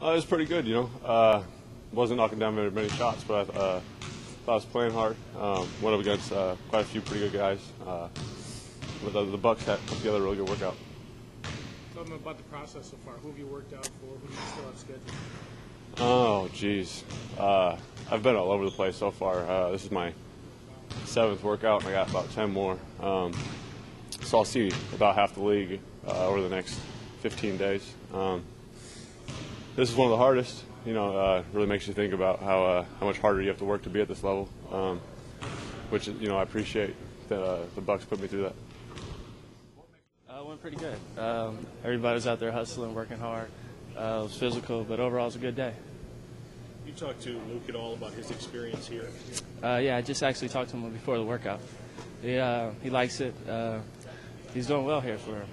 It was pretty good, wasn't knocking down very many shots, but I thought I was playing hard. Went up against quite a few pretty good guys. But the Bucks had put together a really good workout. Tell them about the process so far. Who have you worked out for? Who do you still have scheduled? Oh, geez. I've been all over the place so far. This is my 7th workout, and I got about 10 more. So I'll see about half the league over the next 15 days. This is one of the hardest. Really makes you think about how much harder you have to work to be at this level, which I appreciate that the Bucks put me through that. Went pretty good. Everybody was out there hustling, working hard. It was physical, but overall it was a good day. You talked to Luke at all about his experience here? Yeah, I just actually talked to him before the workout. He likes it. He's doing well here for him.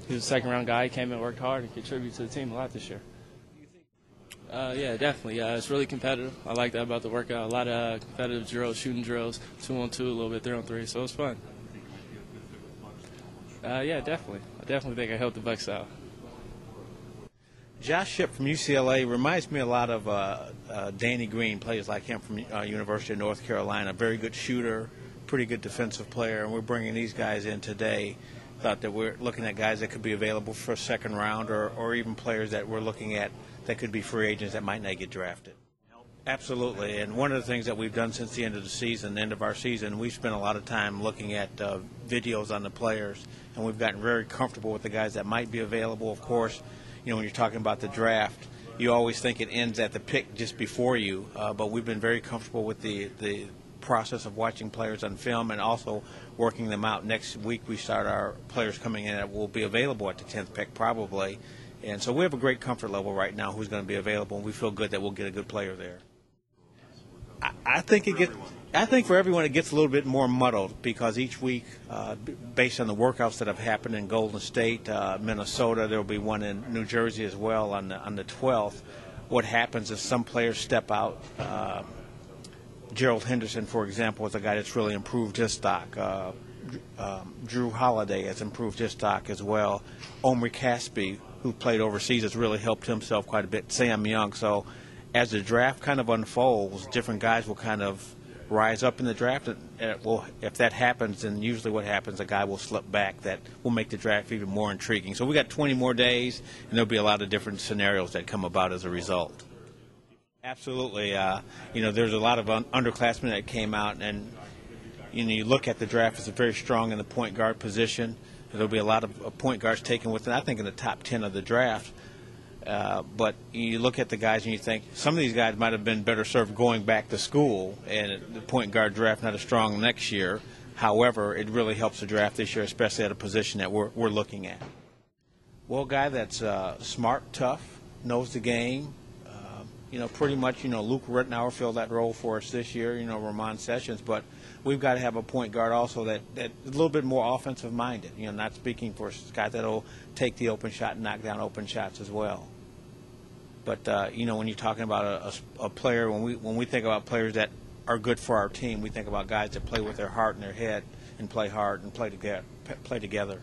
He was a second-round guy. He came in, worked hard, and contributed to the team a lot this year. Yeah, definitely. It's really competitive. I like that about the workout. A lot of competitive drills, shooting drills, 2-on-2, a little bit 3-on-3, so it's fun. Yeah, definitely. I definitely think I helped the Bucks out. Shipp from UCLA reminds me a lot of Danny Green, players like him from University of North Carolina. Very good shooter, pretty good defensive player, and we're bringing these guys in today. Thought that we're looking at guys that could be available for a second round or even players that we're looking at that could be free agents that might not get drafted. Absolutely, and one of the things that we've done since the end of the season, the end of our season, we've spent a lot of time looking at videos on the players, and we've gotten very comfortable with the guys that might be available. Of course, when you're talking about the draft, you always think it ends at the pick just before you, but we've been very comfortable with the process of watching players on film and also working them out. Next week we start our players coming in that will be available at the 10th pick probably, and so we have a great comfort level right now who's going to be available, and we feel good that we'll get a good player there. I think for everyone it gets a little bit more muddled because each week, based on the workouts that have happened in Golden State, Minnesota, there will be one in New Jersey as well on the 12th. What happens is some players step out. Gerald Henderson, for example, is a guy that's really improved his stock. Drew Holiday has improved his stock as well. Omri Caspi, who played overseas, has really helped himself quite a bit. Sam Young. So as the draft kind of unfolds, different guys will kind of rise up in the draft. If that happens, then usually what happens, a guy will slip back that will make the draft even more intriguing. So we got 20 more days, and there'll be a lot of different scenarios that come about as a result. Absolutely. There's a lot of underclassmen that came out, and you look at the draft, it's very strong in the point guard position. There'll be a lot of point guards taken within, I think, in the top 10 of the draft. But you look at the guys and you think some of these guys might have been better served going back to school, and the point guard draft not as strong next year. However, it really helps the draft this year, especially at a position that we're looking at. Well, a guy that's smart, tough, knows the game. Pretty much, Luke Rittenauer filled that role for us this year, Ramon Sessions, but we've got to have a point guard also that is a little bit more offensive minded, not speaking for guys that will take the open shot and knock down open shots as well. But, when you're talking about a player, when we think about players that are good for our team, we think about guys that play with their heart and their head and play hard and play together.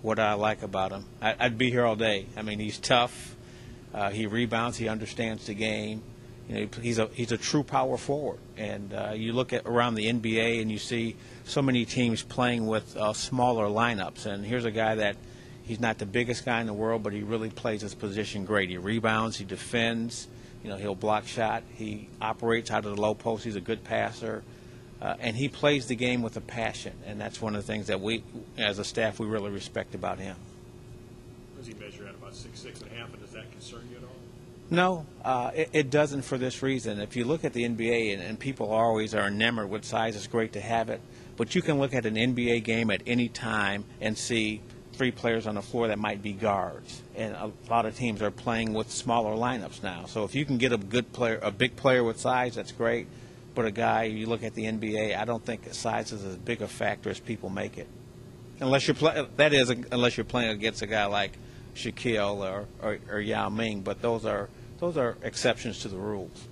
What I like about him, I'd be here all day. I mean, he's tough. He rebounds. He understands the game. He's a true power forward. And you look at around the NBA and you see so many teams playing with smaller lineups. And here's a guy that he's not the biggest guy in the world, but he really plays his position great. He rebounds. He defends. He'll block shot. He operates out of the low post. He's a good passer. And he plays the game with a passion. And that's one of the things that we, as a staff, we really respect about him. Does he measure at about 6'6.5", and does that concern you at all? No, it doesn't for this reason. If you look at the NBA, and people always are enamored with size, it's great to have it, but you can look at an NBA game at any time and see 3 players on the floor that might be guards. And a lot of teams are playing with smaller lineups now. So if you can get a good player, a big player with size, that's great. But a guy, you look at the NBA, I don't think size is as big a factor as people make it. Unless you're playing against a guy like Shaquille or Yao Ming, but those are exceptions to the rules.